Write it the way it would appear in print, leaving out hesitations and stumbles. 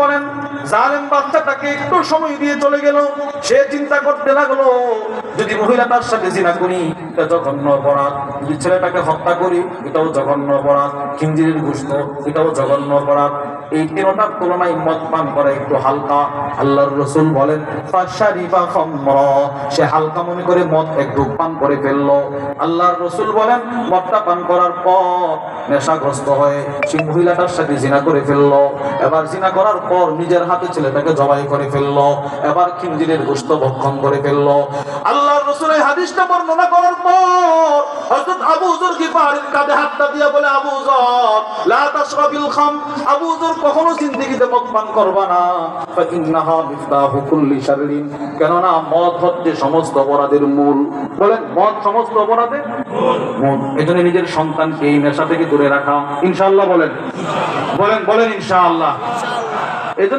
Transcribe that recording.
বলেন জালেম বাচ্চাটাকে একটু সময় দিয়ে চলে গেল। সে চিন্তা করতে লাগলো যদি মহিলাটার সাথে জিনা করি এটা জঘন্য অপরাধ, যদি ছেলেটাকে হত্যা করি এটাও জঘন্য অপরাধ, খিঞ্জিরের গোশত এটাও জঘন্য অপরাধ। এই তিনটার তুলনায় মদ পান করা একটু হালকা। আল্লাহর রাসূল বলেন ফাশারিবা খামরা, সে হালকা মনে করে মদ একটু পান করে ফেললো। আল্লাহর রাসূল বলেন মদটা পান করার পর নেশাগ্রস্ত হয়ে সেই মহিলাটার সাথে জিনা করে ফেললো। এবার জিনা করার পর নিজের হাতে ছেলেটাকে জবাই করে ফেললো। এবার খিঞ্জিরের গোশত ভক্ষণ করে ফেললো। আল্লাহর রাসূল এই হাদিসটা বর্ণনা করার পর হযরত আবু যর গিফারির কাঁধে হাতটা দিয়ে বলে আবু যর লা তাশরাবিল খাম, আবু যর কখনো জিন্দেগিতে মদ পান করবা না। ফাইন্নাহা মিফতাহু কুল্লি শাররিন, কেননা মদ হচ্ছে সমস্ত অপরাধের মূল। বলেন মদ সমস্ত অপরাধের মূল। এজন্য নিজের সন্তানকে এই নেশা থেকে দূরে রাখা ইনশাআল্লাহ বলেন, বলেন বলেন ইনশাআল্লাহ।